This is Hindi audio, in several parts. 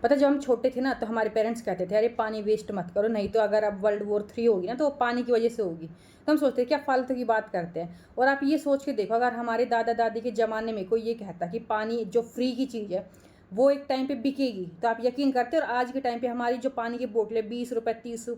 पता है जब हम छोटे थे ना तो हमारे पेरेंट्स कहते थे अरे पानी वेस्ट मत करो, नहीं तो अगर अब वर्ल्ड वॉर 3 होगी ना तो वो पानी की वजह से होगी। तो हम सोचते क्या फालतू की बात करते हैं। और आप ये सोच के देखो, अगर हमारे दादा दादी के ज़माने में कोई ये कहता कि पानी जो फ्री की चीज़ है वो एक टाइम पे बिकेगी, तो आप यकीन करते। और आज के टाइम पे हमारी जो पानी की बोतलें 20 रुपये 30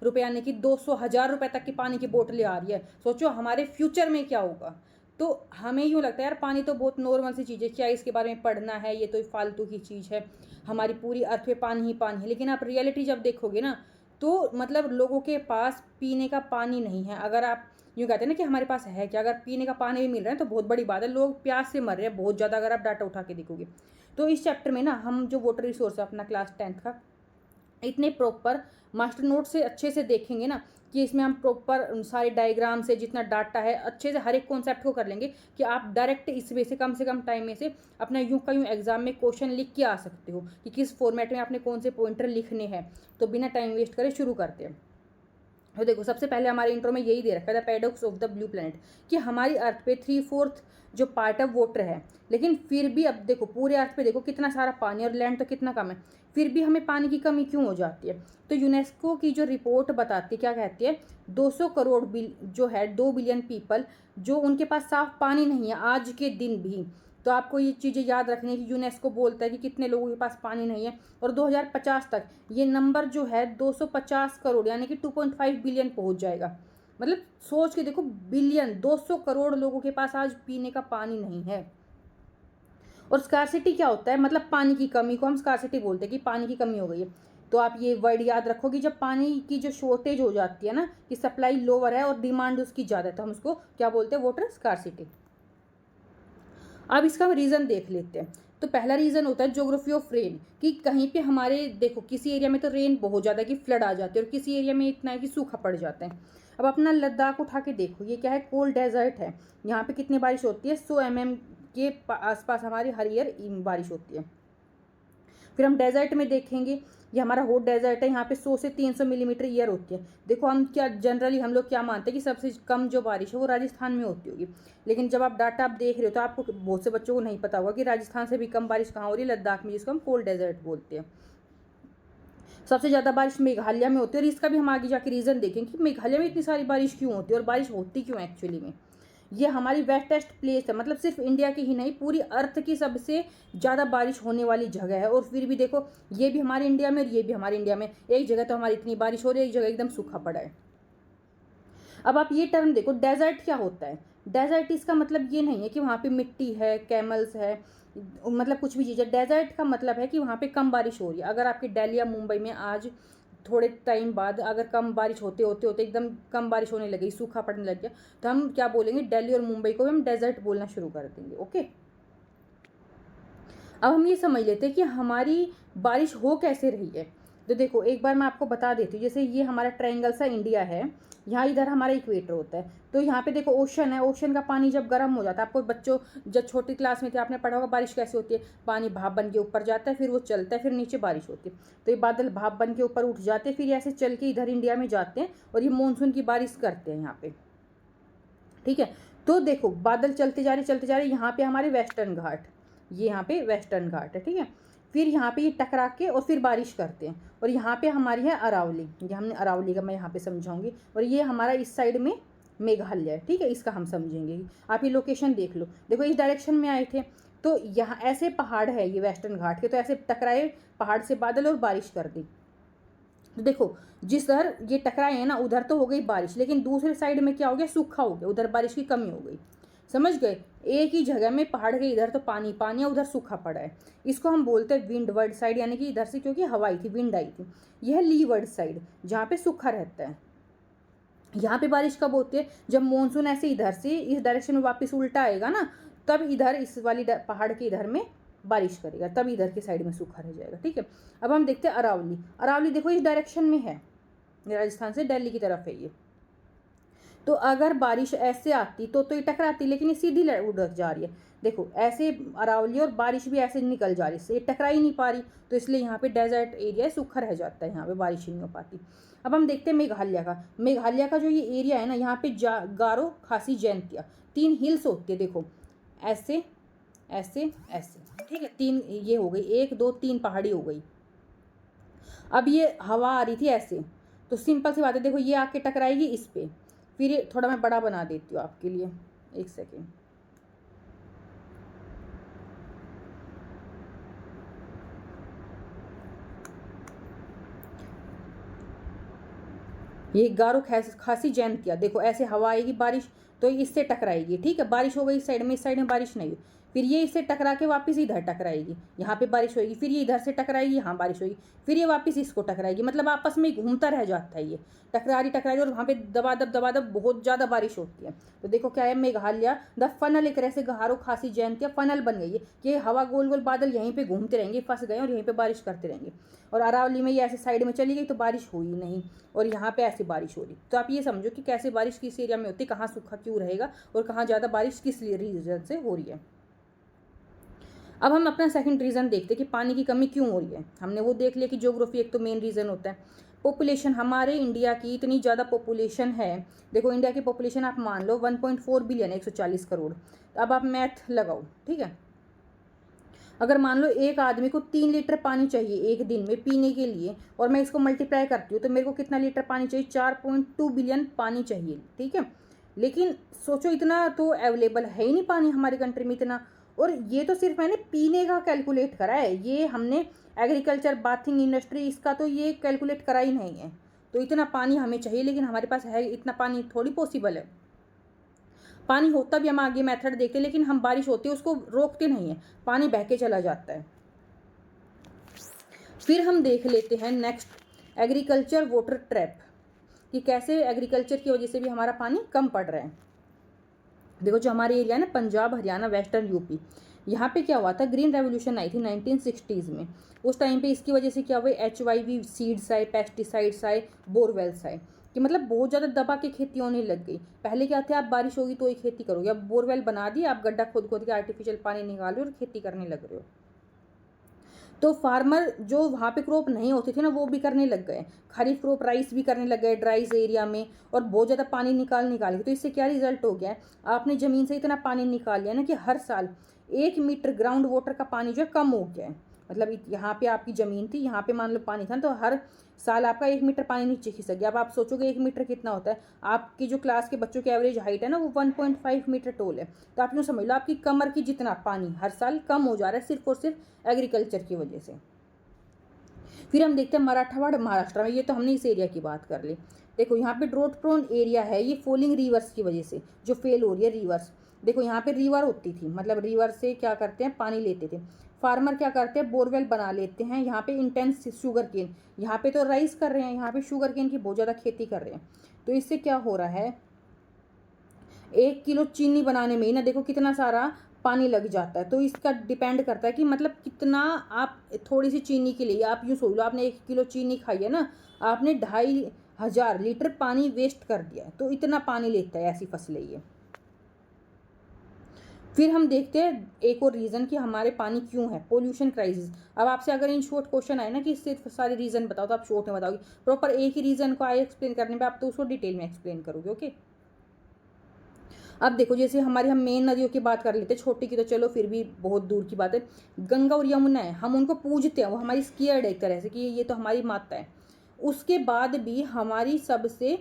रुपये यानी कि 200 1000 रुपये तक की पानी की बोतलें आ रही है। सोचो हमारे फ्यूचर में क्या होगा। तो हमें यूँ लगता है यार पानी तो बहुत नॉर्मल सी चीज़ है, क्या इसके बारे में पढ़ना है, ये तो फालतू की चीज़ है, हमारी पूरी अर्थ पे पानी ही पानी है। लेकिन आप रियलिटी जब देखोगे ना तो मतलब लोगों के पास पीने का पानी नहीं है। अगर आप यूँ कहते हैं ना कि हमारे पास है क्या, अगर पीने का पानी भी मिल रहा है तो बहुत बड़ी बात है। लोग प्यास से मर रहे हैं बहुत ज़्यादा, अगर आप डाटा उठा के देखोगे। तो इस चैप्टर में ना हम जो वाटर रिसोर्स है अपना क्लास 10th का इतने प्रॉपर मास्टर नोट से अच्छे से देखेंगे ना कि इसमें हम प्रॉपर सारे डायग्राम से जितना डाटा है अच्छे से हर एक कॉन्सेप्ट को कर लेंगे कि आप डायरेक्ट इस वे से कम टाइम में से अपना यूं का यूं एग्जाम में क्वेश्चन लिख के आ सकते हो कि किस फॉर्मेट में आपने कौन से पॉइंटर लिखने हैं। तो बिना टाइम वेस्ट करे शुरू करते हैं। तो देखो सबसे पहले हमारे इंट्रो में यही दे रखा था paradox of the blue planet, कि हमारी अर्थ पे 3/4 जो पार्ट ऑफ वाटर है, लेकिन फिर भी अब देखो पूरे अर्थ पे देखो कितना सारा पानी और लैंड तो कितना कम है, फिर भी हमें पानी की कमी क्यों हो जाती है। तो यूनेस्को की जो रिपोर्ट बताती है क्या कहती है, 200 करोड़ जो है 2 बिलियन पीपल जो उनके पास साफ पानी नहीं है आज के दिन भी। तो आपको ये चीज़ें याद रखनी है कि यूनेस्को बोलता है कि कितने लोगों के पास पानी नहीं है, और 2050 तक ये नंबर जो है 250 करोड़ यानी कि 2.5 बिलियन पहुंच जाएगा। मतलब सोच के देखो, बिलियन 200 करोड़ लोगों के पास आज पीने का पानी नहीं है। और स्कार्सिटी क्या होता है, मतलब पानी की कमी को हम स्कार्सिटी बोलते हैं कि पानी की कमी हो गई है। तो आप ये वर्ड याद रखो कि जब पानी की जो शॉर्टेज हो जाती है ना, कि सप्लाई लोअर है और डिमांड उसकी ज़्यादा है, तो हम उसको क्या बोलते हैं, वाटर स्कार्सिटी। अब इसका रीज़न देख लेते हैं। तो पहला रीज़न होता है ज्योग्राफी ऑफ रेन, कि कहीं पे हमारे देखो किसी एरिया में तो रेन बहुत ज़्यादा कि फ्लड आ जाती है और किसी एरिया में इतना है कि सूखा पड़ जाता है। अब अपना लद्दाख उठा के देखो, ये क्या है, कोल्ड डेजर्ट है। यहाँ पे कितनी बारिश होती है, 100 mm के आसपास हमारी हर ईयर बारिश होती है। फिर हम डेजर्ट में देखेंगे, ये हमारा हॉट डेजर्ट है, यहाँ पे 100 से 300 मिलीमीटर ईयर होती है। देखो हम क्या जनरली हम लोग क्या मानते हैं कि सबसे कम जो बारिश है वो राजस्थान में होती होगी, लेकिन जब आप डाटा आप देख रहे हो तो आपको बहुत से बच्चों को नहीं पता होगा कि राजस्थान से भी कम बारिश कहाँ हो रही है, लद्दाख में, जिसको हम कोल्ड डेजर्ट बोलते हैं। सबसे ज़्यादा बारिश मेघालय में होती है, और इसका भी हम आगे जाके रीज़न देखेंगे कि मेघालय में इतनी सारी बारिश क्यों होती है और बारिश होती क्यों एक्चुअली में। ये हमारी वेटेस्ट प्लेस है, मतलब सिर्फ इंडिया की ही नहीं पूरी अर्थ की सबसे ज़्यादा बारिश होने वाली जगह है। और फिर भी देखो ये भी हमारे इंडिया में और ये भी हमारे इंडिया में, एक जगह तो हमारी इतनी बारिश हो रही है, एक जगह एकदम सूखा पड़ा है। अब आप ये टर्म देखो, डेजर्ट क्या होता है। डेजर्ट इसका मतलब ये नहीं है कि वहाँ पे मिट्टी है, कैमल्स है, मतलब कुछ भी चीज़ है। डेजर्ट का मतलब है कि वहाँ पे कम बारिश हो रही है। अगर आपकी दिल्ली या मुंबई में आज थोड़े टाइम बाद अगर कम बारिश होते होते होते एकदम कम बारिश होने लगी, सूखा पड़ने लग गया, तो हम क्या बोलेंगे, दिल्ली और मुंबई को भी हम डेजर्ट बोलना शुरू कर देंगे। ओके, अब हम ये समझ लेते हैं कि हमारी बारिश हो कैसे रही है। तो देखो एक बार मैं आपको बता देती हूँ, जैसे ये हमारा ट्रायंगल सा इंडिया है, यहाँ इधर हमारा इक्वेटर होता है। तो यहाँ पे देखो ओशन है, ओशन का पानी जब गर्म हो जाता है, आपको बच्चों जब छोटी क्लास में थे आपने पढ़ा होगा बारिश कैसे होती है, पानी भाप बन के ऊपर जाता है, फिर वो चलता है, फिर नीचे बारिश होती है। तो ये बादल भाप बन के ऊपर उठ जाते हैं, फिर ऐसे चल के इधर इंडिया में जाते हैं और ये मानसून की बारिश करते हैं यहाँ पे। ठीक है, तो देखो बादल चलते जा रहे, यहाँ पे हमारे वेस्टर्न घाट, ये यहाँ पे वेस्टर्न घाट है। ठीक है, फिर यहाँ पे ये टकरा के और फिर बारिश करते हैं, और यहाँ पे हमारी है अरावली, ये हमने अरावली का मैं यहाँ पे समझाऊंगी, और ये हमारा इस साइड में मेघालय है। ठीक है, इसका हम समझेंगे। आप ये लोकेशन देख लो, देखो इस डायरेक्शन में आए थे, तो यहाँ ऐसे पहाड़ है ये वेस्टर्न घाट के, तो ऐसे टकराए पहाड़ से बादल और बारिश कर दी। तो देखो जिस उधर ये टकराए हैं ना उधर तो हो गई बारिश, लेकिन दूसरे साइड में क्या हो गया, सूखा हो गया, उधर बारिश की कमी हो गई। समझ गए, एक ही जगह में पहाड़ के इधर तो पानी पानी है, उधर सूखा पड़ा है। इसको हम बोलते हैं विंड वर्ड साइड, यानी कि इधर से क्योंकि हवा आई थी, विंड आई थी। यह ली वर्ड साइड जहाँ पे सूखा रहता है। यहाँ पे बारिश कब होती है, जब मानसून ऐसे इधर से इस डायरेक्शन में वापस उल्टा आएगा ना, तब इधर इस वाली पहाड़ के इधर में बारिश करेगा, तब इधर की साइड में सूखा रह जाएगा। ठीक है, अब हम देखते हैं अरावली। अरावली देखो इस डायरेक्शन में है, राजस्थान से दिल्ली की तरफ है ये। तो अगर बारिश ऐसे आती तो ये टकराती, लेकिन ये सीधी उधर जा रही है। देखो ऐसे अरावली और बारिश भी ऐसे निकल जा रही है, ये टकरा ही नहीं पा रही, तो इसलिए यहाँ पे डेजर्ट एरिया सूखा रह जाता है, यहाँ पे बारिश ही नहीं हो पाती। अब हम देखते हैं मेघालय का। मेघालय का जो ये एरिया है ना, यहाँ पे गारो, खासी, जैंतिया 3 हिल्स होती है। देखो ऐसे ऐसे ऐसे, ठीक है, 3 ये हो गई, 1 2 3 पहाड़ी हो गई। अब ये हवा आ रही थी ऐसे, तो सिंपल सी बात है, देखो ये आके टकराएगी इस पे, फिर ये थोड़ा मैं बड़ा बना देती हूँ आपके लिए, एक सेकेंड। ये गारो खासी जैंतिया, देखो ऐसे हवा आएगी बारिश तो इससे टकराएगी, ठीक है, बारिश हो गई इस साइड में बारिश नहीं हुई, फिर ये इससे टकरा के वापस इधर टकराएगी, यहाँ पे बारिश होगी, फिर ये इधर से टकराएगी, यहाँ बारिश होगी, फिर ये वापस इसको टकराएगी, मतलब आपस में घूमता रह जाता है ये, टकरा रही और वहाँ पे दबादब बहुत ज़्यादा बारिश होती है। तो देखो क्या है, मेघालय द फनल, एक तरह से गारो खासी जयंतिया फनल बन गई है कि हवा गोल गोल बादल यहीं पे घूमते रहेंगे, फंस गए और यहीं पे बारिश करते रहेंगे। और अरावली में ये ऐसे साइड में चली गई तो बारिश हुई नहीं, और यहाँ पे ऐसी बारिश हो रही। तो आप ये समझो कि कैसे बारिश किस एरिया में होती है, कहाँ सूखा क्यों रहेगा और कहाँ ज़्यादा बारिश किस रीजन से हो रही है। अब हम अपना सेकंड रीज़न देखते हैं कि पानी की कमी क्यों हो रही है। हमने वो देख लिया कि ज्योग्राफी एक तो मेन रीज़न होता है। पॉपुलेशन, हमारे इंडिया की इतनी ज़्यादा पॉपुलेशन है, देखो इंडिया की पॉपुलेशन आप मान लो 1.4 बिलियन, 140 करोड़। तो अब आप मैथ लगाओ, ठीक है, अगर मान लो एक आदमी को 3 लीटर पानी चाहिए एक दिन में पीने के लिए, और मैं इसको मल्टीप्लाई करती हूँ तो मेरे को कितना लीटर पानी चाहिए, 4.2 बिलियन पानी चाहिए, ठीक है। लेकिन सोचो इतना तो अवेलेबल है ही नहीं पानी हमारी कंट्री में इतना, और ये तो सिर्फ मैंने पीने का कैलकुलेट करा है, ये हमने एग्रीकल्चर, बाथिंग इंडस्ट्री, इसका तो ये कैलकुलेट करा ही नहीं है। तो इतना पानी हमें चाहिए, लेकिन हमारे पास है इतना पानी थोड़ी पॉसिबल है। पानी होता भी हम आगे मेथड देखते हैं, लेकिन हम बारिश होती है उसको रोकते नहीं है, पानी बह के चला जाता है। फिर हम देख लेते हैं नेक्स्ट एग्रीकल्चर वाटर ट्रैप, कि कैसे एग्रीकल्चर की वजह से भी हमारा पानी कम पड़ रहा है। देखो जो हमारे एरिया है ना, पंजाब, हरियाणा, वेस्टर्न यूपी, यहाँ पे क्या हुआ था, ग्रीन रेवोल्यूशन आई थी 1960s में। उस टाइम पे इसकी वजह से क्या हुआ, HIV सीड्स आए, पेस्टिसाइड्स आए, बोरवेल्स आए, कि मतलब बहुत ज़्यादा दबा के खेती होने लग गई। पहले क्या था, आप बारिश होगी तो ही खेती करोगे, अब बोरवेल बना दिए, आप गड्ढा खोद खोद के आर्टिफिशियल पानी निकाल रहे हो और खेती करने लग रहे हो। तो फार्मर जो वहाँ पे क्रॉप नहीं होते थे ना, वो भी करने लग गए, खरीफ क्रॉप राइस भी करने लग गए ड्राइज एरिया में, और बहुत ज़्यादा पानी निकाल के। तो इससे क्या रिजल्ट हो गया है, आपने ज़मीन से इतना पानी निकाल लिया ना कि हर साल 1 मीटर ग्राउंड वाटर का पानी जो है कम हो गया है। मतलब यहाँ पे आपकी ज़मीन थी, यहाँ पे मान लो पानी था, तो हर साल आपका 1 मीटर पानी नीचे खिसक गया। अब आप सोचोगे 1 मीटर कितना होता है, आपकी जो क्लास के बच्चों की एवरेज हाइट है ना वो 1.5 मीटर टोल है। तो आप यूँ समझ लो आपकी कमर की जितना पानी हर साल कम हो जा रहा है, सिर्फ और सिर्फ एग्रीकल्चर की वजह से। फिर हम देखते हैं मराठवाड़ा, महाराष्ट्र में, ये तो हमने इस एरिया की बात कर ली। देखो यहाँ पे ड्रॉट प्रोन एरिया है, ये फॉलिंग रिवर्स की वजह से जो फेल हो रही है रिवर्स। देखो यहाँ पे रिवर होती थी, मतलब रिवर से क्या करते हैं, पानी लेते थे। फार्मर क्या करते हैं, बोरवेल बना लेते हैं। यहाँ पे इंटेंस शुगर केन, यहाँ पे तो राइस कर रहे हैं, यहाँ पे शुगर केन की बहुत ज़्यादा खेती कर रहे हैं। तो इससे क्या हो रहा है, 1 किलो चीनी बनाने में ही ना देखो कितना सारा पानी लग जाता है। तो इसका डिपेंड करता है कि मतलब कितना आप, थोड़ी सी चीनी के लिए आप यूँ सोच लो, आपने 1 किलो चीनी खाई है ना, आपने 2500 लीटर पानी वेस्ट कर दिया है। तो इतना पानी लेता है ऐसी फसलें ये। फिर हम देखते हैं एक और रीज़न कि हमारे पानी क्यों है, पोल्यूशन क्राइसिस। अब आपसे अगर इन शॉर्ट क्वेश्चन आए ना कि इससे सारे रीज़न बताओ, तो आप शॉर्ट में बताओगे, प्रॉपर एक ही रीज़न को आए एक्सप्लेन करने पे आप तो उसको डिटेल में एक्सप्लेन करोगे, ओके। अब देखो जैसे हमारी, हम मेन नदियों की बात कर लेते हैं, छोटी की तो चलो फिर भी बहुत दूर की बात है। गंगा और यमुना है, हम उनको पूजते हैं, वो हमारी स्कियर्ड है एक तरह से कि ये तो हमारी माता है। उसके बाद भी हमारी सबसे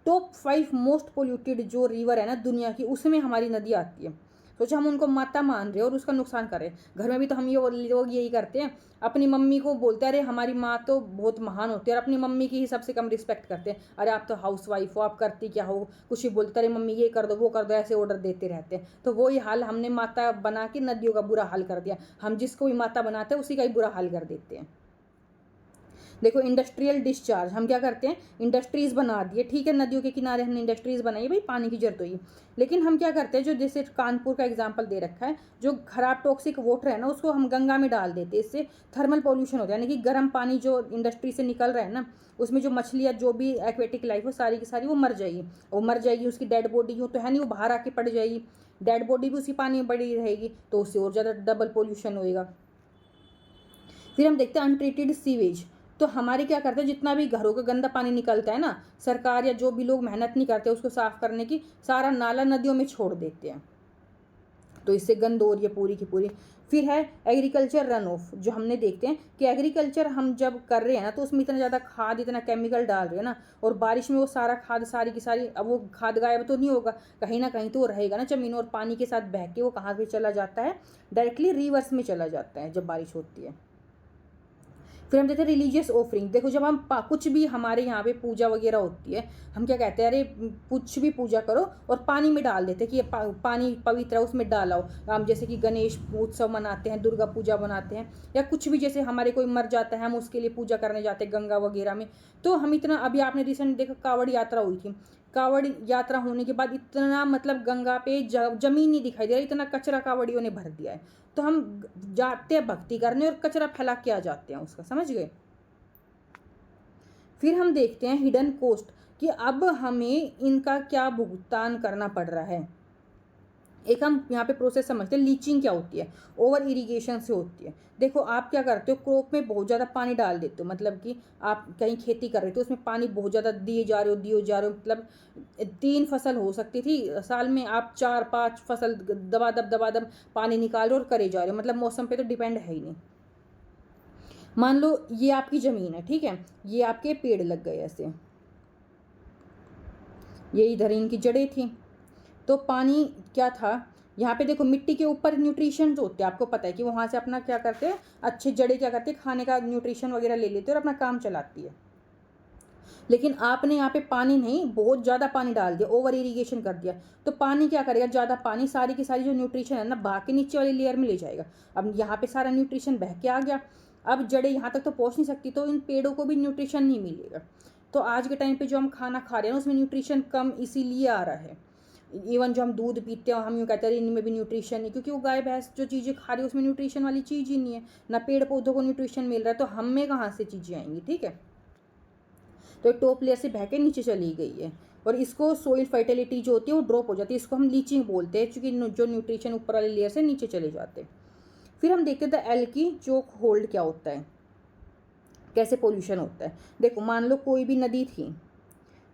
टॉप 5 मोस्ट पोल्यूटेड जो रिवर है ना दुनिया की, उसमें हमारी नदी आती है। सोचो हम उनको माता मान रहे हैं और उसका नुकसान कर रहे हैं। घर में भी तो हम ये लोग यही करते हैं, अपनी मम्मी को बोलते हैं अरे हमारी माँ तो बहुत महान होती है, और अपनी मम्मी की ही सबसे कम रिस्पेक्ट करते हैं, अरे आप तो हाउस वाइफ हो, आप करती क्या हो, कुछ ही बोलते अरे मम्मी ये कर दो वो कर दो, ऐसे ऑर्डर देते रहते हैं। तो वही हाल हमने माता बना के नदियों का बुरा हाल कर दिया। हम जिसको भी माता बनाते हैं उसी का ही बुरा हाल कर देते हैं। देखो इंडस्ट्रियल डिस्चार्ज, हम क्या करते हैं, इंडस्ट्रीज़ बना दिए, ठीक है, नदियों के किनारे हमने इंडस्ट्रीज़ बनाई, भाई पानी की जरूरत हुई, लेकिन हम क्या करते हैं, जो जैसे कानपुर का एग्जांपल दे रखा है, जो खराब टॉक्सिक वाटर है ना उसको हम गंगा में डाल देते हैं। इससे थर्मल पॉल्यूशन होता है, यानी कि गर्म पानी जो इंडस्ट्री से निकल रहा है ना, उसमें जो मछलियाँ जो भी एक्वेटिक लाइफ हो सारी की सारी वो मर जाएगी। वो मर जाएगी, उसकी डेड बॉडी यूँ तो है नहीं, वो बाहर आके पड़ जाएगी, डेड बॉडी भी उसी पानी में पड़ी रहेगी, तो उससे और ज़्यादा डबल पॉल्यूशन होएगा। फिर हम देखते हैं अनट्रीटेड सीवेज। तो हमारे क्या करते हैं, जितना भी घरों का गंदा पानी निकलता है ना, सरकार या जो भी लोग मेहनत नहीं करते उसको साफ करने की, सारा नाला नदियों में छोड़ देते हैं, तो इससे गंद हो रही है पूरी की पूरी। फिर है एग्रीकल्चर रन ऑफ, जो हमने देखते हैं कि एग्रीकल्चर हम जब कर रहे हैं ना तो उसमें इतना ज़्यादा खाद, इतना केमिकल डाल रहे हैं ना, और बारिश में वो सारा खाद, सारी की सारी, अब वो खाद गायब तो नहीं होगा, कहीं ना कहीं तो वो रहेगा ना ज़मीन, और पानी के साथ बह के वो कहाँ पे चला जाता है, डायरेक्टली रिवर्स में चला जाता है जब बारिश होती है। फिर हम देखते हैं रिलीजियस ऑफरिंग। देखो जब हम कुछ भी हमारे यहाँ पे पूजा वगैरह होती है, हम क्या कहते हैं, अरे कुछ भी पूजा करो और पानी में डाल देते हैं कि ये पानी पवित्र है, उसमें डालाओ। हम जैसे कि गणेश उत्सव मनाते हैं, दुर्गा पूजा मनाते हैं, या कुछ भी, जैसे हमारे कोई मर जाता है हम उसके लिए पूजा करने जाते हैं गंगा वगैरह में। तो हम इतना, अभी आपने रिसेंट देखा कावड़ यात्रा हुई थी, कावड़ यात्रा होने के बाद इतना मतलब गंगा पे जमीन नहीं दिखाई दे रहा, इतना कचरा कावड़ियों ने भर दिया है। तो हम जाते हैं भक्ति करने और कचरा फैला के आ जाते हैं उसका, समझ गए। फिर हम देखते हैं हिडन कॉस्ट, कि अब हमें इनका क्या भुगतान करना पड़ रहा है। एक हम यहाँ पे प्रोसेस समझते हैं, लीचिंग क्या होती है, ओवर इरिगेशन से होती है। देखो आप क्या करते हो, क्रॉप में बहुत ज़्यादा पानी डाल देते हो, मतलब कि आप कहीं खेती कर रहे थे उसमें पानी बहुत ज़्यादा दिए जा रहे हो, मतलब 3 फसल हो सकती थी साल में, आप 4-5 फसल दबा दब पानी निकाल रहे हो और करे जा रहे हो, मतलब मौसम पे तो डिपेंड है ही नहीं। मान लो ये आपकी ज़मीन है, ठीक है, ये आपके पेड़ लग गए ऐसे, ये इधर इनकी जड़ें थी, तो पानी क्या था यहाँ पे, देखो मिट्टी के ऊपर न्यूट्रिशन होते हैं, आपको पता है कि वहाँ से अपना क्या करते हैं, अच्छे जड़ें क्या करते हैं, खाने का न्यूट्रिशन वगैरह ले लेते हैं और अपना काम चलाती है। लेकिन आपने यहाँ पे पानी नहीं, बहुत ज़्यादा पानी डाल दिया, ओवर इरीगेशन कर दिया, तो पानी क्या करेगा, ज़्यादा पानी सारी की सारी जो न्यूट्रिशन है ना बहा के नीचे वाली लेयर में ले जाएगा। अब यहाँ पे सारा न्यूट्रिशन बह के आ गया, अब जड़ें यहाँ तक तो पहुँच नहीं सकती, तो इन पेड़ों को भी न्यूट्रिशन नहीं मिलेगा। तो आज के टाइम पे जो हम खाना खा रहे हैं उसमें न्यूट्रिशन कम इसीलिए आ रहा है। इवन जो हम दूध पीते हैं हम यूँ कहते हैं इनमें भी न्यूट्रिशन नहीं, क्योंकि वो गाय भैंस जो चीज़ें खा रही है उसमें न्यूट्रिशन वाली चीज़ ही नहीं है, ना पेड़ पौधों को न्यूट्रिशन मिल रहा है, तो हम में कहाँ से चीज़ें आएंगी, ठीक है। तो टॉप लेयर से बह के नीचे चली गई है, और इसको सोइल फर्टिलिटी जो होती है वो ड्रॉप हो जाती है, इसको हम लीचिंग बोलते हैं, क्योंकि जो न्यूट्रिशन ऊपर वाली लेयर से नीचे चले जाते हैं। फिर हम देखते थे एल्की चोक होल्ड क्या होता है, कैसे पोल्यूशन होता है। देखो मान लो कोई भी नदी थी,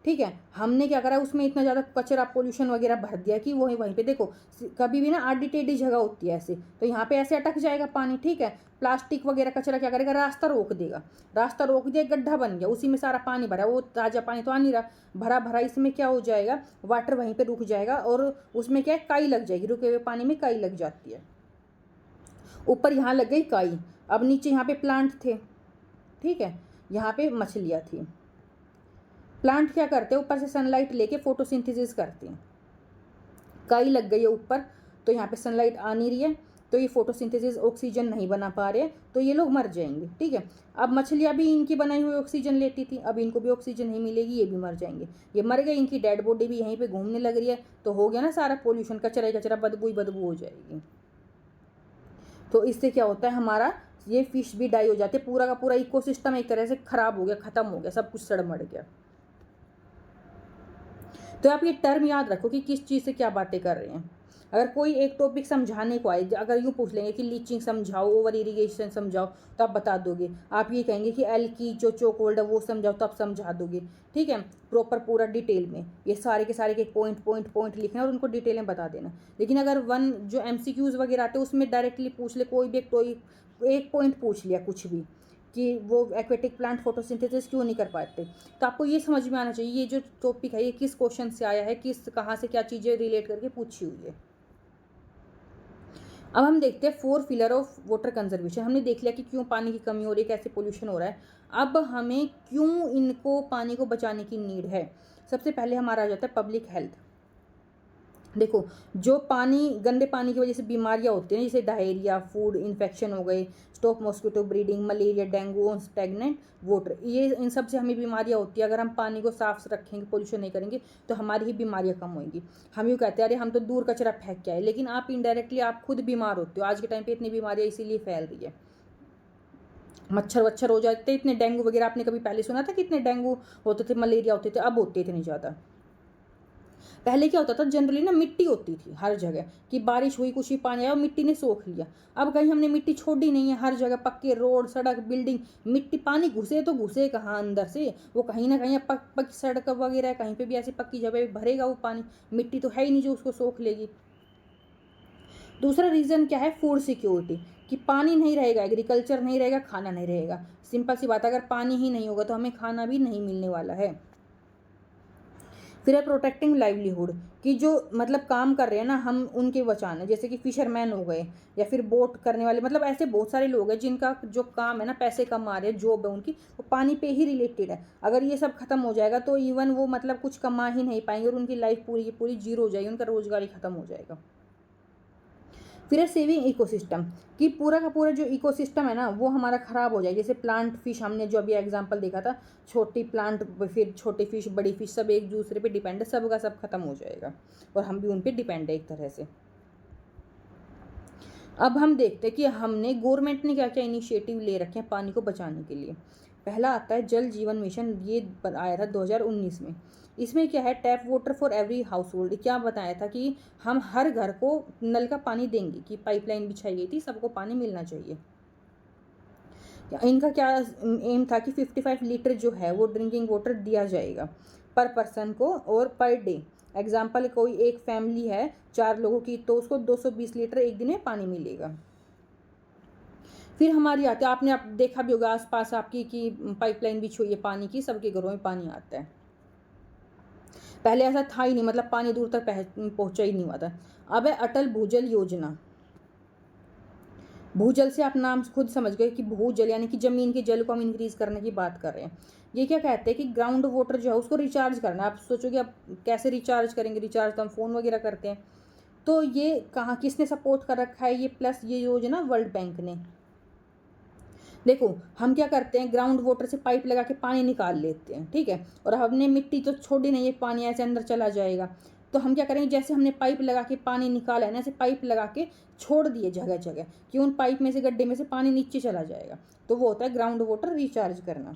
ठीक है, हमने क्या करा उसमें इतना ज़्यादा कचरा पोल्यूशन वगैरह भर दिया कि वहीं पे देखो कभी भी ना आडी टेढ़ी जगह होती है ऐसे, तो यहाँ पे ऐसे अटक जाएगा पानी, ठीक है। प्लास्टिक वगैरह कचरा क्या करेगा, रास्ता रोक देगा, रास्ता रोक दिया, गड्ढा बन गया, उसी में सारा पानी भरा, वो ताज़ा पानी तो आ नहीं रहा, भरा भरा इसमें क्या हो जाएगा, वाटर वहीं पर रुक जाएगा, और उसमें क्या है, काई लग जाएगी, रुके हुए पानी में काई लग जाती है। ऊपर यहाँ लग गई काई, अब नीचे यहाँ पे प्लांट थे, ठीक है, यहाँ पे मछलियाँ थी। प्लांट क्या करते हैं, ऊपर से सनलाइट लेके फोटोसिंथेसिस करते हैं, काई लग गई है ऊपर, तो यहाँ पे सनलाइट आ नहीं रही है, तो ये फोटोसिंथेसिस ऑक्सीजन नहीं बना पा रहे, तो ये लोग मर जाएंगे, ठीक है। अब मछलियाँ भी इनकी बनाई हुई ऑक्सीजन लेती थी, अब इनको भी ऑक्सीजन नहीं मिलेगी, ये भी मर जाएंगे, ये मर गए, इनकी डेड बॉडी भी यहीं पे घूमने लग रही है, तो हो गया ना सारा पोल्यूशन, कचरा ही कचरा, बदबू ही बदबू हो जाएगी। तो इससे क्या होता है, हमारा ये फिश भी डाई हो जाते, पूरा का पूरा इकोसिस्टम एक तरह से खराब हो गया, खत्म हो गया, सब कुछ सड़ मड़ गया। तो आप ये टर्म याद रखो कि किस चीज़ से क्या बातें कर रहे हैं। अगर कोई एक टॉपिक समझाने को आए, अगर यूँ पूछ लेंगे कि लीचिंग समझाओ, ओवर इरीगेशन समझाओ, तो आप बता दोगे। आप ये कहेंगे कि एल की जो चोक होल्ड है वो समझाओ, तो आप समझा दोगे, ठीक है, प्रॉपर पूरा डिटेल में। ये सारे के सारे के पॉइंट पॉइंट पॉइंट लिखना और उनको डिटेल में बता देना। लेकिन अगर वन जो MCQs वगैरह आते हैं उसमें डायरेक्टली पूछ ले, कोई भी एक पॉइंट पूछ लिया कुछ भी, कि वो एक्वेटिक प्लांट फोटोसिंथेसिस क्यों नहीं कर पाते, तो आपको ये समझ में आना चाहिए ये जो टॉपिक है ये किस क्वेश्चन से आया है, किस कहाँ से क्या चीज़ें रिलेट करके पूछी हुई है। अब हम देखते हैं 4 पिलर ऑफ वाटर कंजर्वेशन। हमने देख लिया कि क्यों पानी की कमी हो रही है, कैसे पोल्यूशन हो रहा है। अब हमें क्यों इनको पानी को बचाने की नीड है। सबसे पहले हमारा आ जाता है पब्लिक हेल्थ। देखो जो पानी, गंदे पानी की वजह से बीमारियां होती हैं, जैसे डायरिया, फूड इन्फेक्शन हो गए, stop mosquito breeding, malaria, dengue और स्टैग्नेंट वाटर, ये इन सब से हमें बीमारियां होती है। अगर हम पानी को साफ रखेंगे, पोल्यूशन नहीं करेंगे, तो हमारी ही बीमारियां कम होंगी। हम यूँ कहते हैं अरे हम तो दूर कचरा फेंक के आए, लेकिन आप इनडायरेक्टली आप खुद बीमार होते हो। आज के टाइम पे इतनी बीमारियां इसीलिए फैल रही है, मच्छर वच्छर हो जाते, इतने डेंगू वगैरह, आपने कभी पहले सुना था कि इतने डेंगू होते थे, मलेरिया होते थे, अब होते इतने ज़्यादा। पहले क्या होता था, जनरली ना मिट्टी होती थी हर जगह, कि बारिश हुई, कुछ भी पानी आया, मिट्टी ने सोख लिया। अब कहीं हमने मिट्टी छोड़ी नहीं है, हर जगह पक्के रोड, सड़क, बिल्डिंग, मिट्टी, पानी घुसे तो घुसे कहाँ अंदर से, वो कहीं ना कहीं पक्की सड़क वगैरह कहीं पे भी ऐसी पक्की जगह भरेगा वो पानी, मिट्टी तो है ही नहीं जो उसको सोख लेगी। दूसरा रीज़न क्या है, फूड सिक्योरिटी, कि पानी नहीं रहेगा, एग्रीकल्चर नहीं रहेगा, खाना नहीं रहेगा। सिंपल सी बात है, अगर पानी ही नहीं होगा तो हमें खाना भी नहीं मिलने वाला है। फिर है प्रोटेक्टिंग लाइवलीहुड, कि जो मतलब काम कर रहे हैं ना हम उनके बचाना, जैसे कि फिशरमैन हो गए या फिर बोट करने वाले, मतलब ऐसे बहुत सारे लोग हैं जिनका जो काम है ना, पैसे कमा रहे हैं, जॉब है उनकी, वो पानी पे ही रिलेटेड है। अगर ये सब खत्म हो जाएगा तो इवन वो मतलब कुछ कमा ही नहीं पाएंगे और उनकी लाइफ पूरी की पूरी जीरो हो जाएगी, उनका रोजगार ही खत्म हो जाएगा। फिर है सेविंग इकोसिस्टम, कि पूरा का पूरा जो इकोसिस्टम है ना वो हमारा ख़राब हो जाए। जैसे प्लांट फिश, हमने जो अभी एग्जांपल देखा था, छोटी प्लांट फिर छोटे फिश बड़ी फिश सब एक दूसरे पे डिपेंड है, सब का सब खत्म हो जाएगा और हम भी उन पे डिपेंड है एक तरह से। अब हम देखते हैं कि हमने गवर्नमेंट ने क्या क्या इनिशिएटिव ले रखे हैं पानी को बचाने के लिए। पहला आता है जल जीवन मिशन, ये आया था 2019 में। इसमें क्या है, tap water for every house hold, क्या बताया था कि हम हर घर को नल का पानी देंगे, कि पाइपलाइन बिछाई गई थी, सबको पानी मिलना चाहिए। इनका क्या एम था कि 55 लीटर जो है वो ड्रिंकिंग वाटर दिया जाएगा पर पर्सन को और पर डे। एग्जाम्पल, कोई एक फैमिली है 4 लोगों की तो उसको 220 लीटर एक दिन में पानी मिलेगा। फिर हमारी आती है, आपने आप देखा भी होगा आसपास आपकी कि पाइपलाइन बिछी हुई है पानी की, सबके घरों में पानी आता है। पहले ऐसा था ही नहीं, मतलब पानी दूर तक पहुंचा ही नहीं हुआ था। अब है अटल भूजल योजना। भूजल से आप नाम खुद समझ गए कि भूजल यानी कि जमीन के जल को हम इंक्रीज करने की बात कर रहे हैं। ये क्या कहते हैं कि ग्राउंड वाटर जो है उसको रिचार्ज करना। आप सोचोगे आप कैसे रिचार्ज करेंगे, रिचार्ज तो हम फ़ोन वगैरह करते हैं। तो ये कहाँ किसने सपोर्ट कर रखा है, ये प्लस ये योजना वर्ल्ड बैंक ने। देखो हम क्या करते हैं, ग्राउंड वाटर से पाइप लगा के पानी निकाल लेते हैं, ठीक है, और हमने मिट्टी तो छोड़ी नहीं है, पानी ऐसे अंदर चला जाएगा। तो हम क्या करेंगे, जैसे हमने पाइप लगा के पानी निकाला है ना, ऐसे पाइप लगा के छोड़ दिए जगह जगह, कि उन पाइप में से गड्ढे में से पानी नीचे चला जाएगा। तो वो होता है ग्राउंड वाटर रिचार्ज करना।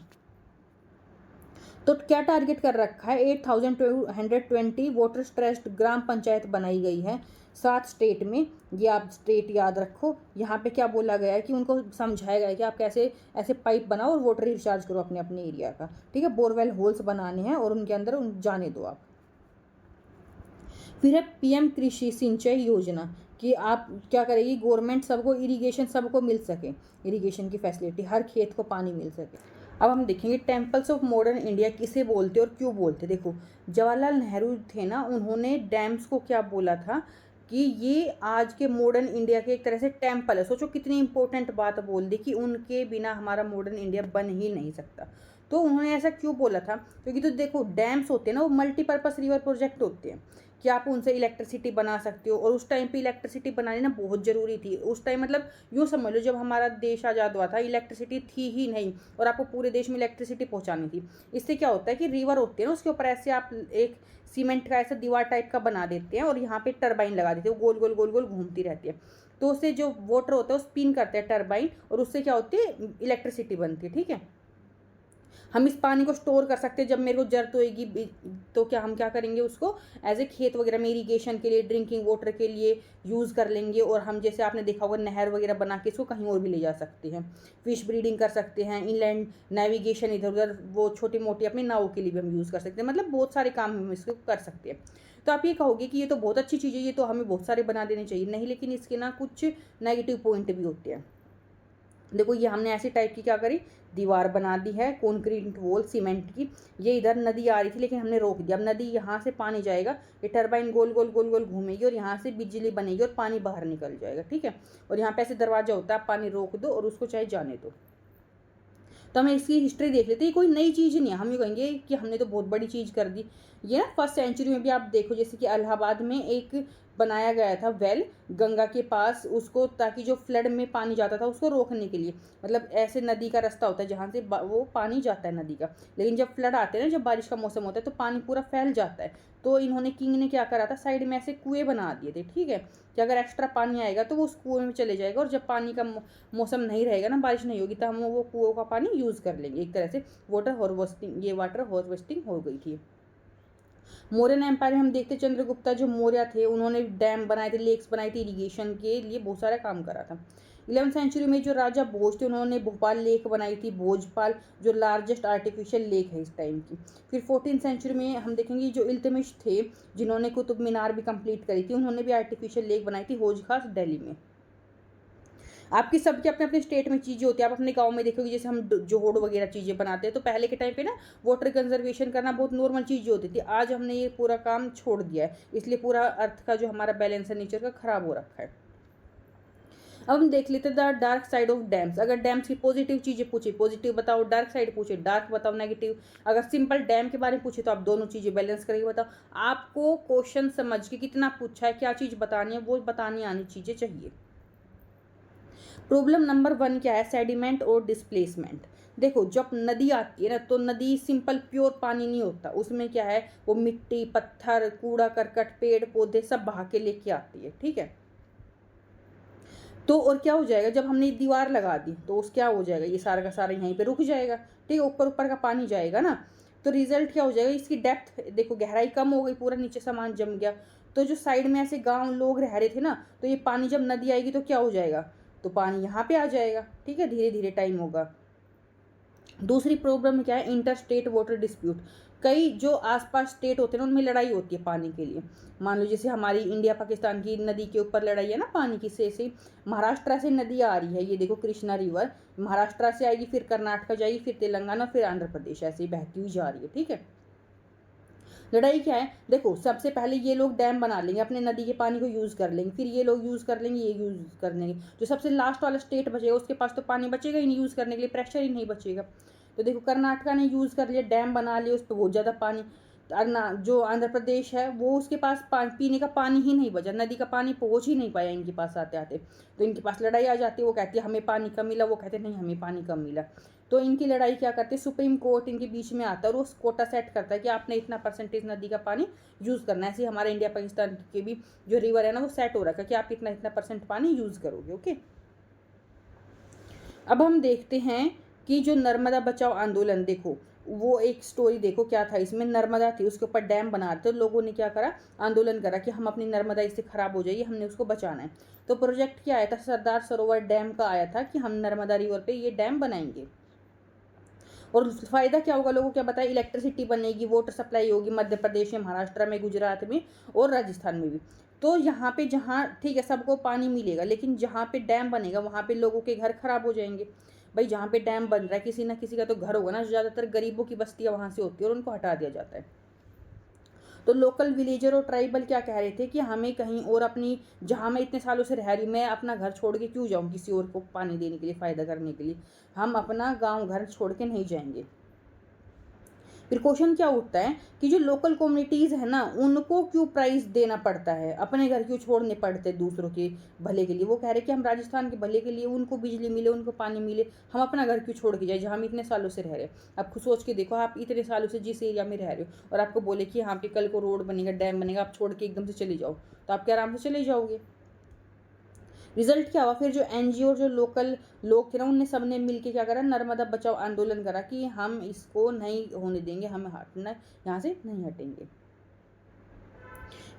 तो क्या टारगेट कर रखा है, 8220 वाटर स्ट्रेस्ड ग्राम पंचायत बनाई गई है 7 स्टेट में। ये आप स्टेट याद रखो। यहाँ पे क्या बोला गया है कि उनको समझाया गया है कि आप कैसे ऐसे पाइप बनाओ और वाटर रिचार्ज करो अपने अपने एरिया का, ठीक है। बोरवेल होल्स बनाने हैं और उनके अंदर जाने दो आप। फिर है पीएम कृषि सिंचाई योजना, कि आप क्या करेगी, गवर्नमेंट सबको इरिगेशन सबको मिल सके, इरिगेशन की फैसिलिटी, हर खेत को पानी मिल सके। अब हम देखेंगे टेम्पल्स ऑफ मॉडर्न इंडिया किसे बोलते और क्यों बोलते। देखो जवाहरलाल नेहरू थे ना, उन्होंने डैम्स को क्या बोला था कि ये आज के मॉडर्न इंडिया के एक तरह से टेम्पल है। सोचो कितनी इंपॉर्टेंट बात बोल दी कि उनके बिना हमारा मॉडर्न इंडिया बन ही नहीं सकता। तो उन्होंने ऐसा क्यों बोला था, क्योंकि तो देखो डैम्स होते हैं ना, वो मल्टीपर्पज़ रिवर प्रोजेक्ट होते हैं कि आप उनसे इलेक्ट्रिसिटी बना सकते हो। और उस टाइम पे इलेक्ट्रिसिटी बनानी ना बहुत ज़रूरी थी उस टाइम, मतलब यूँ समझ लो जब हमारा देश आज़ाद हुआ था इलेक्ट्रिसिटी थी ही नहीं और आपको पूरे देश में इलेक्ट्रिसिटी पहुंचानी थी। इससे क्या होता है कि रिवर होते हैं ना, उसके ऊपर ऐसे आप एक सीमेंट का ऐसा दीवार टाइप का बना देते हैं और यहाँ पे टरबाइन लगा देते हैं, वो गोल गोल गोल गोल घूमती रहती है। तो उससे जो वाटर होता है वो स्पिन करते हैं टरबाइन और उससे क्या होती है, इलेक्ट्रिसिटी बनती है, ठीक है। हम इस पानी को स्टोर कर सकते हैं, जब मेरे को जरूरत होएगी तो क्या हम क्या करेंगे, उसको एज ए खेत वगैरह में इरीगेशन के लिए, ड्रिंकिंग वाटर के लिए यूज़ कर लेंगे। और हम जैसे आपने देखा होगा नहर वगैरह बना के इसको कहीं और भी ले जा सकते हैं, फिश ब्रीडिंग कर सकते हैं, इनलैंड नेविगेशन इधर उधर वो छोटी मोटी अपनी नावों के लिए भी हम यूज़ कर सकते हैं, मतलब बहुत सारे काम हम इसको कर सकते हैं। तो आप ये कहोगे कि ये तो बहुत अच्छी चीज़ है, ये तो हमें बहुत सारे बना देने चाहिए, नहीं, लेकिन इसके ना कुछ नेगेटिव पॉइंट भी होते हैं। देखो ये हमने ऐसी टाइप की क्या करी, दीवार बना दी है कंक्रीट वॉल सीमेंट की। ये इधर नदी आ रही थी लेकिन हमने रोक दिया। अब नदी यहाँ से पानी जाएगा, ये टरबाइन गोल गोल गोल गोल घूमेगी और यहाँ से बिजली बनेगी और पानी बाहर निकल जाएगा, ठीक है। और यहाँ पे ऐसे दरवाजा होता है, आप पानी रोक दो और उसको चाहे जाने दो। तो हमें इसकी हिस्ट्री देख लेते हैं, ये कोई नई चीज़ नहीं है। हम ये कहेंगे कि हमने तो बहुत बड़ी चीज़ कर दी। ये ना 1st सेंचुरी में भी आप देखो, जैसे कि इलाहाबाद में एक बनाया गया था वेल गंगा के पास, उसको ताकि जो फ्लड में पानी जाता था उसको रोकने के लिए। मतलब ऐसे नदी का रास्ता होता है जहाँ से वो पानी जाता है नदी का, लेकिन जब फ्लड आते हैं ना, जब बारिश का मौसम होता है तो पानी पूरा फैल जाता है। तो इन्होंने किंग ने क्या करा था, साइड में ऐसे कुएं बना दिए थे, ठीक है, कि अगर एक्स्ट्रा पानी आएगा तो वो उस कुएं में चले जाएगा और जब पानी का मौसम नहीं रहेगा ना, बारिश नहीं होगी, तो हम वो कुओं का पानी यूज़ कर लेंगे। एक तरह से वाटर हार्वेस्टिंग, ये वाटर हार्वेस्टिंग हो गई थी। मौर्यन एम्पायर में हम देखते चंद्रगुप्ता जो मौर्य थे, उन्होंने डैम बनाए थे, लेक्स बनाई थी, इरिगेशन के लिए बहुत सारा काम करा था। 11वीं सेंचुरी में जो राजा भोज थे उन्होंने भोपाल लेक बनाई थी, भोजपाल, जो लार्जेस्ट आर्टिफिशियल लेक है इस टाइम की। फिर 14वीं सेंचुरी में हम देखेंगे जो इल्तुतमिश थे जिन्होंने कुतुब मीनार भी कंप्लीट करी थी, उन्होंने भी आर्टिफिशियल लेक बनाई थी हौज खास दिल्ली में। आपकी सबके अपने अपने स्टेट में चीज़ें होती है। आप अपने गांव में देखोगे जैसे हम जोहड़ वगैरह चीज़ें बनाते हैं, तो पहले के टाइम पे ना वाटर कंजर्वेशन करना बहुत नॉर्मल चीज़ होती थी। आज हमने ये पूरा काम छोड़ दिया है, इसलिए पूरा अर्थ का जो हमारा बैलेंस है नेचर का खराब हो रखा है। अब हम देख लेते हैं the dark side of dams. अगर डैम्स की पॉजिटिव चीज़ें पूछे पॉजिटिव बताओ, डार्क साइड पूछे डार्क बताओ नेगेटिव। अगर सिंपल डैम के बारे में पूछे तो आप दोनों चीज़ें बैलेंस करके बताओ। आपको क्वेश्चन समझ के कितना पूछा है, क्या चीज़ बतानी है, वो बतानी आनी चीज़ें चाहिए। प्रॉब्लम नंबर 1 क्या है, सेडिमेंट और डिस्प्लेसमेंट। देखो जब नदी आती है ना तो नदी सिंपल प्योर पानी नहीं होता, उसमें क्या है वो मिट्टी, पत्थर, कूड़ा करकट, पेड़ पौधे सब बहा के लेके आती है, ठीक है। तो और क्या हो जाएगा जब हमने दीवार लगा दी तो उस क्या हो जाएगा, ये सारा का सारा यहीं पे रुक जाएगा, ठीक है, ऊपर ऊपर का पानी जाएगा ना। तो रिजल्ट क्या हो जाएगा, इसकी डेप्थ देखो, गहराई कम हो गई, पूरा नीचे सामान जम गया। तो जो साइड में ऐसे गांव लोग रह रहे थे ना, तो ये पानी जब नदी आएगी तो क्या हो जाएगा, तो पानी यहाँ पे आ जाएगा, ठीक है, धीरे धीरे टाइम होगा। दूसरी प्रॉब्लम क्या है, इंटर स्टेट वाटर डिस्प्यूट। कई जो आसपास स्टेट होते हैं ना उनमें लड़ाई होती है पानी के लिए। मान लो जैसे हमारी इंडिया पाकिस्तान की नदी के ऊपर लड़ाई है ना पानी की, से महाराष्ट्र से नदी आ रही है, ये देखो कृष्णा रिवर महाराष्ट्र से आएगी, फिर कर्नाटक जाएगी, फिर तेलंगाना, फिर आंध्र प्रदेश, ऐसे ही बहती हुई जा रही है, ठीक है। लड़ाई क्या है, देखो सबसे पहले ये लोग डैम बना लेंगे, अपने नदी के पानी को यूज़ कर लेंगे, फिर ये लोग यूज़ कर लेंगे, ये यूज़ कर लेंगे। जो सबसे लास्ट वाला स्टेट बचेगा उसके पास तो पानी बचेगा ही नहीं यूज़ करने के लिए, प्रेशर ही नहीं बचेगा। तो देखो कर्नाटका ने यूज़ कर लिया, डैम बना लिया, उस पर बहुत ज़्यादा पानी। जो आंध्र प्रदेश है वो उसके पास पीने का पानी ही नहीं बचा, नदी का पानी पहुँच ही नहीं पाया इनके पास आते आते। तो इनके पास लड़ाई आ जाती है, वो कहती है हमें पानी कम मिला, वो कहते नहीं हमें पानी कम मिला। तो इनकी लड़ाई क्या करते हैं, सुप्रीम कोर्ट इनके बीच में आता है और उस कोटा सेट करता है कि आपने इतना परसेंटेज नदी का पानी यूज़ करना है। ऐसे हमारे इंडिया पाकिस्तान के भी जो रिवर है ना वो सेट हो रखा है कि आप इतना इतना परसेंट पानी यूज़ करोगे, ओके। अब हम देखते हैं कि जो नर्मदा बचाओ आंदोलन, देखो वो एक स्टोरी देखो क्या था इसमें। नर्मदा थी, उसके ऊपर डैम बना रहे थे, लोगों ने क्या करा, आंदोलन करा कि हम अपनी नर्मदा इससे खराब हो जाएगी, हमने उसको बचाना है। तो प्रोजेक्ट क्या आया था, सरदार सरोवर डैम का आया था कि हम नर्मदा रिवर पे ये डैम बनाएंगे। और फ़ायदा क्या होगा लोगों को, क्या बताया, इलेक्ट्रिसिटी बनेगी, वाटर सप्लाई होगी मध्य प्रदेश में, महाराष्ट्र में, गुजरात में और राजस्थान में भी। तो यहाँ पे जहाँ ठीक है सबको पानी मिलेगा, लेकिन जहाँ पे डैम बनेगा वहाँ पे लोगों के घर खराब हो जाएंगे। भाई जहाँ पे डैम बन रहा है किसी ना किसी का तो घर होगा ना, ज़्यादातर गरीबों की बस्तियाँ वहाँ से होती है और उनको हटा दिया जाता है। तो लोकल विलेजर और ट्राइबल क्या कह रहे थे कि हमें कहीं और अपनी, जहाँ मैं इतने सालों से रह रही हूँ, मैं अपना घर छोड़ के क्यों जाऊँ किसी और को पानी देने के लिए, फ़ायदा करने के लिए, हम अपना गांव घर छोड़ के नहीं जाएंगे। फिर क्वेश्चन क्या उठता है कि जो लोकल कम्युनिटीज़ है ना उनको क्यों प्राइस देना पड़ता है, अपने घर क्यों छोड़ने पड़ते हैं दूसरों के भले के लिए। वो कह रहे कि हम राजस्थान के भले के लिए, उनको बिजली मिले, उनको पानी मिले, हम अपना घर क्यों छोड़ के जाए जहाँ हम इतने सालों से रह रहे हैं। आप खुद सोच के देखो, आप इतने सालों से जिस एरिया में रह रहे हो और आपको बोले कि यहाँ पे कल को रोड बनेगा, डैम बनेगा, आप छोड़ के एकदम से चले जाओ, तो आप क्या आराम से चले जाओगे। रिजल्ट क्या हुआ, फिर जो एनजीओ जो लोकल लोग थे ना उनने सबने मिलके क्या करा, नर्मदा बचाओ आंदोलन करा कि हम इसको नहीं होने देंगे, हमें हटना, यहाँ से नहीं हटेंगे।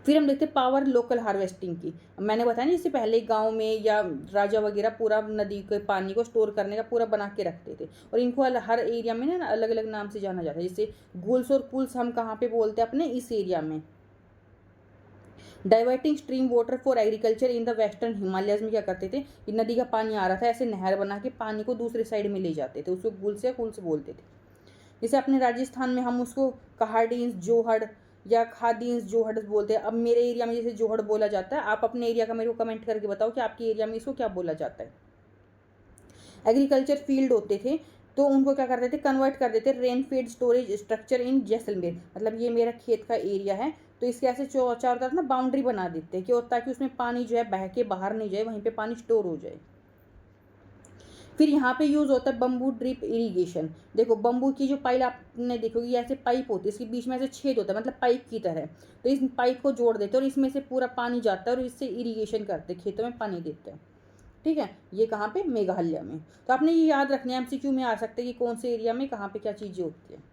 फिर हम देखते हैं पावर लोकल हार्वेस्टिंग की। मैंने बताया ना इससे पहले गांव में या राजा वगैरह पूरा नदी के पानी को स्टोर करने का पूरा बना के रखते थे, और इनको हर एरिया में ना अलग अलग नाम से जाना जाता है। जैसे गुल्स और पुल्स हम कहाँ पे बोलते हैं, अपने इस एरिया में। Diverting stream water for agriculture in the western Himalayas में क्या करते थे कि नदी का पानी आ रहा था, ऐसे नहर बना के पानी को दूसरे साइड में ले जाते थे, उसको गुल्स या कुल्स बोलते थे। जैसे अपने राजस्थान में हम उसको कहाडीन्स जोहड़ या खादीन्स जोहड़ बोलते हैं। अब मेरे एरिया में जैसे जोहड़ बोला जाता है, आप अपने एरिया का मेरे को कमेंट करके बताओ कि आपके एरिया में इसको क्या बोला जाता है। एग्रीकल्चर फील्ड होते थे तो उनको क्या करते थे, कन्वर्ट कर देते rain feed storage structure in Jaisalmer. मतलब ये मेरा खेत का एरिया है तो इसके ऐसे चारों तरफ ना बाउंड्री बना देते हैं, क्यों, ताकि उसमें पानी जो है बह के बाहर नहीं जाए, वहीं पे पानी स्टोर हो जाए। फिर यहाँ पे यूज़ होता है बम्बू ड्रिप इरिगेशन। देखो बम्बू की जो पाइप आपने देखोगी ऐसे पाइप होती है, इसके बीच में ऐसे छेद होता है, मतलब पाइप की तरह। तो इस पाइप को जोड़ देते हैं और इसमें से पूरा पानी जाता है और इससे इरिगेशन करते हैं, खेतों में पानी देते हैं, ठीक है। ये कहाँ पे, मेघालय में। तो आपने ये याद रखना है, एमसीक्यू में आ सकते हैं कि कौन से एरिया में कहाँ पे क्या चीज़ें होती है।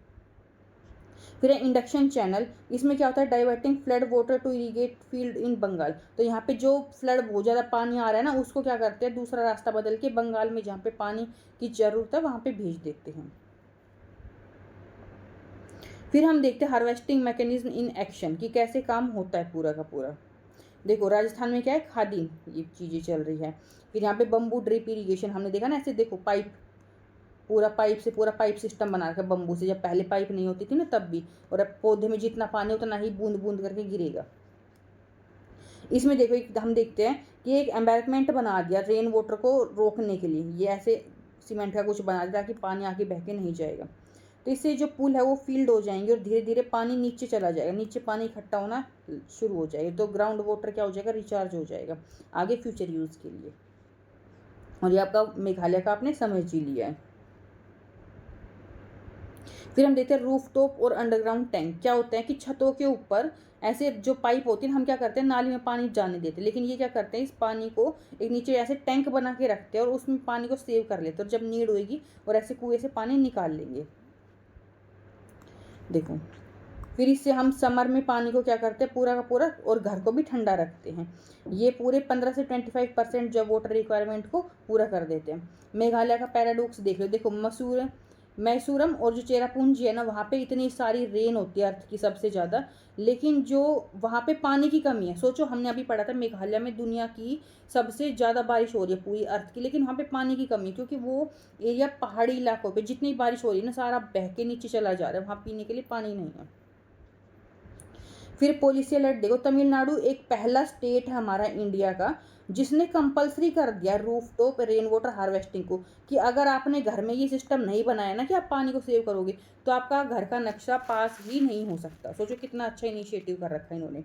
फिर है इंडक्शन चैनल, इसमें क्या होता है, diverting flood water to irrigate field in Bengal. तो यहाँ पे जो फ्लड बहुत ज़्यादा पानी आ रहा है ना, उसको क्या करते हैं, दूसरा रास्ता बदल के बंगाल में जहाँ पे पानी की ज़रूरत है वहाँ पे भेज देते हैं। फिर हम देखते हैं हार्वेस्टिंग मैकेनिज्म इन एक्शन, कि कैसे काम होता है पूरा का पूरा। देखो राजस्थान में क्या है, खादी ये चीज़ें चल रही है। फिर यहाँ पे बम्बू ड्रिप इरीगेशन हमने देखा ना, ऐसे देखो पाइप, पूरा पाइप सिस्टम बना रखा है बम्बू से, जब पहले पाइप नहीं होती थी ना तब भी। और अब पौधे में जितना पानी उतना ही बूंद बूंद करके गिरेगा। इसमें देखो एक हम देखते हैं कि एक एम्बैरकमेंट बना दिया रेन वाटर को रोकने के लिए, ये ऐसे सीमेंट का कुछ बना दिया ताकि पानी आके बह के नहीं जाएगा। तो इससे जो पुल है वो फील्ड हो जाएंगे और धीरे धीरे पानी नीचे चला जाएगा, नीचे पानी इकट्ठा होना शुरू हो जाएगा, तो ग्राउंड वाटर क्या हो जाएगा, रिचार्ज हो जाएगा आगे फ्यूचर यूज़ के लिए। और ये आपका मेघालय का आपने समझ ही लिया है। फिर हम देखते हैं रूफ टॉप और अंडरग्राउंड टैंक। क्या होता है कि छतों के ऊपर ऐसे जो पाइप होती है, हम क्या करते हैं नाली में पानी जाने देते हैं, लेकिन ये क्या करते हैं, इस पानी को एक नीचे ऐसे टैंक बना के रखते हैं और उसमें पानी को सेव कर लेते हैं, और जब नीड होएगी और ऐसे कुएं से पानी निकाल लेंगे। देखो फिर इससे हम समर में पानी को क्या करते हैं, पूरा का पूरा, और घर को भी ठंडा रखते हैं। ये पूरे 15 से 25% जब वाटर रिक्वायरमेंट को पूरा कर देते हैं। मेघालय का पैराडॉक्स देख लो, देखो मैसूरम और जो चेरापूंजी है ना, वहाँ पे इतनी सारी रेन होती है अर्थ की सबसे ज़्यादा, लेकिन जो वहाँ पे पानी की कमी है। सोचो हमने अभी पढ़ा था मेघालय में दुनिया की सबसे ज़्यादा बारिश हो रही है पूरी अर्थ की, लेकिन वहाँ पे पानी की कमी है, क्योंकि वो एरिया पहाड़ी इलाकों पे जितनी बारिश हो रही है ना, सारा बह के नीचे चला जा रहा है, वहाँ पीने के लिए पानी नहीं है। फिर पॉलिसी अलर्ट देखो, तमिलनाडु एक पहला स्टेट है हमारा इंडिया का जिसने कंपलसरी कर दिया roof top rain water harvesting को, कि अगर आपने घर में ये सिस्टम नहीं बनाया ना कि आप पानी को सेव करोगे, तो आपका घर का नक्शा पास ही नहीं हो सकता। सोचो कितना अच्छा इनिशिएटिव कर रखा है इन्होंने।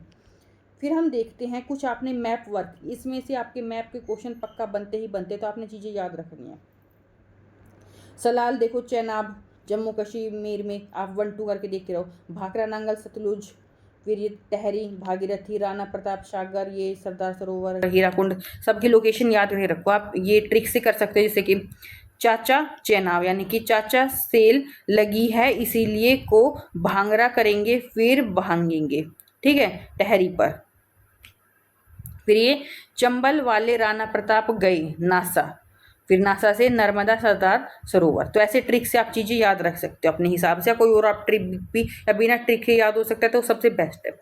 फिर हम देखते हैं कुछ आपने मैप वर्क, इसमें से आपके मैप के क्वेश्चन पक्का बनते ही बनते, तो आपने चीज़ें याद रखनी है। सलाल देखो चेनाब जम्मू कश्मीर में, आप 1-2 करके देखते रहो। भाखरा नांगल सतलुज, फिर ये टहरी भागीरथी राणा प्रताप सागर, ये सरदार सरोवर हीराकुंड, सबकी लोकेशन याद रहे रखो। आप ये ट्रिक से कर सकते हो, जैसे कि चाचा चेनाब, यानी कि चाचा सेल लगी है इसीलिए को भांगरा करेंगे फिर भांगेंगे, ठीक है, टहरी पर। फिर ये चंबल वाले राणा प्रताप गए नासा, फिर नासा से नर्मदा सरदार सरोवर। तो ऐसे ट्रिक से आप चीज़ें याद रख सकते हो अपने हिसाब से, कोई और आप ट्रिक भी या बिना ट्रिक के याद हो सकता है तो सबसे बेस्ट है।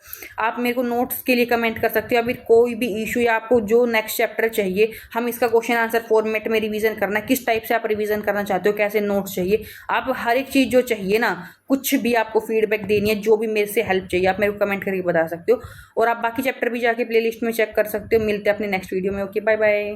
आप मेरे को नोट्स के लिए कमेंट कर सकते हो, अभी कोई भी इशू या आपको जो नेक्स्ट चैप्टर चाहिए, हम इसका क्वेश्चन आंसर फॉर्मेट में रिवीजन करना है, किस टाइप से आप रिवीजन करना चाहते हो, कैसे नोट्स चाहिए, आप हर एक चीज़ जो चाहिए ना, कुछ भी आपको फीडबैक देनी है, जो भी मेरे से हेल्प चाहिए आप मेरे को कमेंट करके बता सकते हो। और आप बाकी चैप्टर भी जाके प्लेलिस्ट में चेक कर सकते हो। मिलते हैं अपने नेक्स्ट वीडियो में। Okay bye bye.